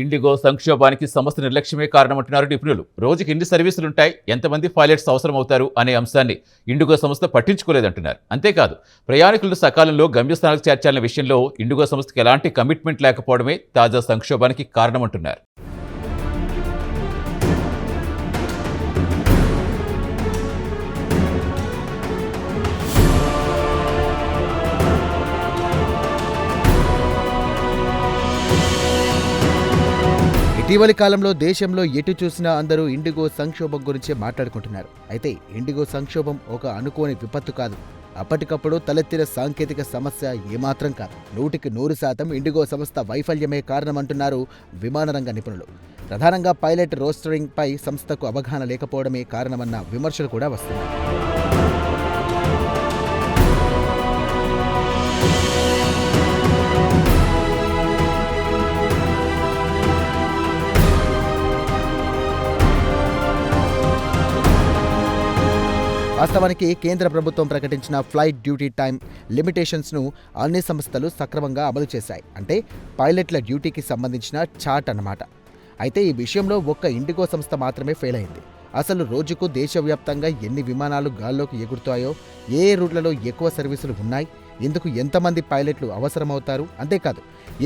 IndiGo సంక్షోభానికి సంస్థ నిర్లక్ష్యమే కారణమంటున్నారు నిపుణులు. రోజుకి ఎన్ని సర్వీసులుంటాయి, ఎంతమంది పైలట్స్ అవసరమవుతారు అనే అంశాన్ని ఇండిగో సంస్థ పట్టించుకోలేదంటున్నారు. అంతేకాదు, ప్రయాణికులను సకాలంలో గమ్యస్థానాలకు చేర్చాలనే విషయంలో ఇండిగో సంస్థకి ఎలాంటి కమిట్మెంట్ లేకపోవడమే తాజా సంక్షోభానికి కారణమంటున్నారు. ఇటీవలి కాలంలో దేశంలో ఎటు చూసినా అందరూ ఇండిగో సంక్షోభం గురించే మాట్లాడుకుంటున్నారు. అయితే ఇండిగో సంక్షోభం ఒక అనుకోని విపత్తు కాదు. అప్పటికప్పుడు తలెత్తిన సాంకేతిక సమస్య ఏమాత్రం కాదు. 100% ఇండిగో సంస్థ వైఫల్యమే కారణమంటున్నారు విమానరంగ నిపుణులు. ప్రధానంగా పైలట్ రోస్టరింగ్ పై సంస్థకు అవగాహన లేకపోవడమే కారణమన్న విమర్శలు కూడా వస్తున్నాయి. వాస్తవానికి కేంద్ర ప్రభుత్వం ప్రకటించిన ఫ్లైట్ డ్యూటీ టైం లిమిటేషన్స్ను అన్ని సంస్థలు సక్రమంగా అమలు చేశాయి. అంటే పైలట్ల డ్యూటీకి సంబంధించిన చార్ట్ అన్నమాట. అయితే ఈ విషయంలో ఒక్క ఇండిగో సంస్థ మాత్రమే ఫెయిల్ అయింది. అసలు రోజుకు దేశవ్యాప్తంగా ఎన్ని విమానాలు గాల్లోకి ఎగురుతాయో, ఏ రూట్లలో ఎక్కువ సర్వీసులు ఉన్నాయి, ఇందుకు ఎంతమంది పైలట్లు అవసరమవుతారు, అంతేకాదు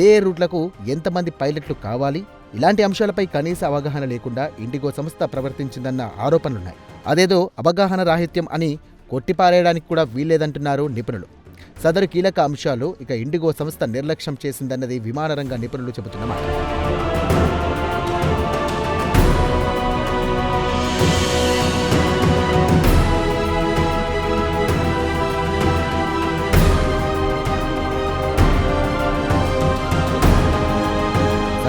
ఏ రూట్లకు ఎంతమంది పైలట్లు కావాలి, ఇలాంటి అంశాలపై కనీస అవగాహన లేకుండా ఇండిగో సంస్థ ప్రవర్తించిందన్న ఆరోపణలున్నాయి. అదేదో అవగాహన రాహిత్యం అని కొట్టిపారేయడానికి కూడా వీల్లేదంటున్నారు నిపుణులు. సదరు కీలక అంశాలు ఇక ఇండిగో సంస్థ నిర్లక్ష్యం చేసిందన్నది విమానరంగ నిపుణులు చెబుతున్నమాట.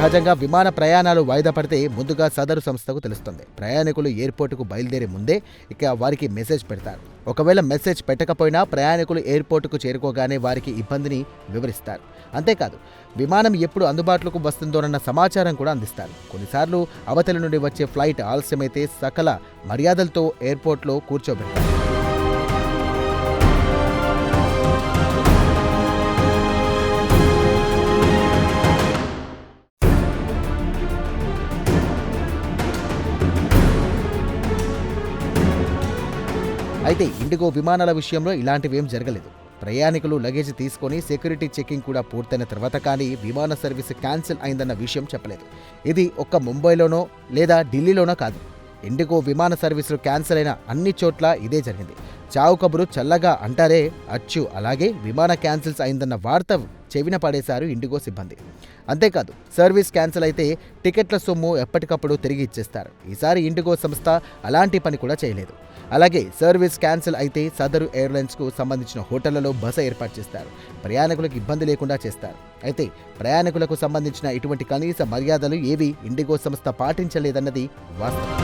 సహజంగా విమాన ప్రయాణాలు వాయిదా పడితే ముందుగా సదరు సంస్థకు తెలుస్తుంది. ప్రయాణికులు ఎయిర్పోర్టుకు బయలుదేరే ముందే ఇక వారికి మెసేజ్ పెడతారు. ఒకవేళ మెసేజ్ పెట్టకపోయినా ప్రయాణికులు ఎయిర్పోర్టుకు చేరుకోగానే వారికి ఇబ్బందిని వివరిస్తారు. అంతేకాదు, విమానం ఎప్పుడు అందుబాటులోకి వస్తుందోనన్న సమాచారం కూడా అందిస్తారు. కొన్నిసార్లు అవతలి నుండి వచ్చే ఫ్లైట్ ఆలస్యమైతే సకల మర్యాదలతో ఎయిర్పోర్ట్లో కూర్చోబెడతారు. అయితే ఇండిగో విమానాల విషయంలో ఇలాంటివేం జరగలేదు. ప్రయాణికులు లగేజ్ తీసుకొని సెక్యూరిటీ చెకింగ్ కూడా పూర్తయిన తర్వాత కానీ విమాన సర్వీస్ క్యాన్సిల్ అయిందన్న విషయం చెప్పలేదు. ఇది ఒక్క ముంబైలోనో లేదా ఢిల్లీలోనో కాదు. ఇండిగో విమాన సర్వీసులు క్యాన్సిల్ అయిన అన్ని చోట్ల ఇదే జరిగింది. చావు కబురు చల్లగా అంటారే, అచ్చు అలాగే విమాన క్యాన్సిల్స్ అయిందన్న వార్త చెవిన పడేశారు ఇండిగో సిబ్బంది. అంతేకాదు, సర్వీస్ క్యాన్సిల్ అయితే టికెట్ల సొమ్ము ఎప్పటికప్పుడు తిరిగి ఇచ్చేస్తారు. ఈసారి ఇండిగో సంస్థ అలాంటి పని కూడా చేయలేదు. అలాగే సర్వీస్ క్యాన్సిల్ అయితే సదరు ఎయిర్లైన్స్కు సంబంధించిన హోటళ్లలో బస ఏర్పాటు చేస్తారు. ప్రయాణికులకు ఇబ్బంది లేకుండా చేస్తారు. అయితే ప్రయాణికులకు సంబంధించిన ఇటువంటి కనీస మర్యాదలు ఏవి ఇండిగో సంస్థ పాటించలేదన్నది వాస్తవం.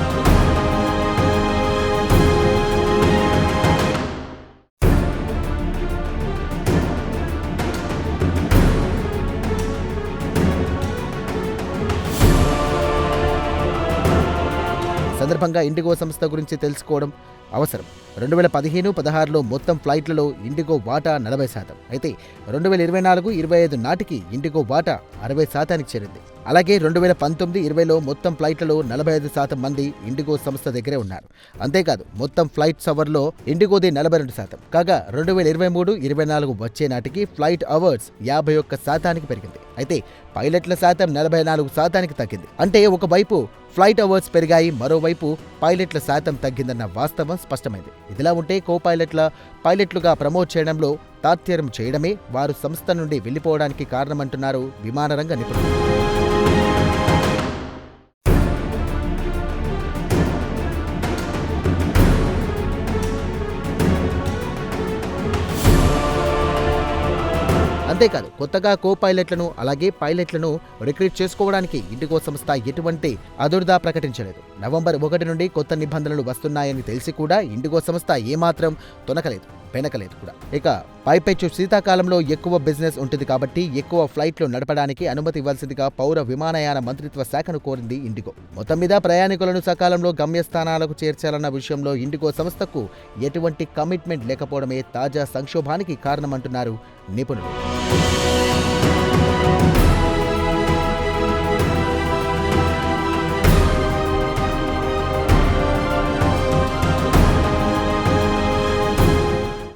సందర్భంగా ఇండిగో సంస్థ గురించి తెలుసుకోవడం అవసరం. 2015-16లో మొత్తం ఫ్లైట్లలో ఇండిగో వాటా 40%. అయితే 2024-25 నాటికి ఇండిగో వాటా 60%కి చేరింది. అలాగే 2019-20లో మొత్తం ఫ్లైట్లలో 45% మంది ఇండిగో సంస్థ దగ్గరే ఉన్నారు. అంతేకాదు, మొత్తం ఫ్లైట్స్ అవర్లో ఇండిగోదే 42%. కాగా 2023-24 వచ్చే నాటికి ఫ్లైట్ అవర్స్ 51%కి పెరిగింది. అయితే పైలట్ల శాతం 44%కి తగ్గింది. అంటే ఒకవైపు ఫ్లైట్ అవర్స్ పెరిగాయి, మరోవైపు పైలట్ల శాతం తగ్గిందన్న వాస్తవం స్పష్టమైంది. ఇదిలా ఉంటే పైలట్లుగా ప్రమోట్ చేయడంలో తాత్పర్యం చేయడమే వారు సంస్థ నుండి వెళ్లిపోవడానికి కారణమంటున్నారు విమానరంగ నిపుణులు. అంతేకాదు, కొత్తగా పైలట్లను అలాగే పైలట్లను రిక్రూట్ చేసుకోవడానికి ఇండిగో సంస్థ ఎటువంటి అదుర్దా ప్రకటించలేదు. నవంబర్ 1 నుండి కొత్త నిబంధనలు వస్తున్నాయని తెలిసి కూడా ఇండిగో సంస్థ ఏమాత్రం వెనకలేదు కూడా. ఇక పైపెచ్చు శీతాకాలంలో ఎక్కువ బిజినెస్ ఉంటుంది కాబట్టి ఎక్కువ ఫ్లైట్లు నడపడానికి అనుమతి ఇవ్వాల్సిందిగా పౌర విమానయాన మంత్రిత్వ శాఖను కోరింది ఇండిగో. మొత్తం మీద ప్రయాణికులను సకాలంలో గమ్యస్థానాలకు చేర్చాలన్న విషయంలో ఇండిగో సంస్థకు ఎటువంటి కమిట్మెంట్ లేకపోవడమే తాజా సంక్షోభానికి కారణమంటున్నారు నిపుణులు.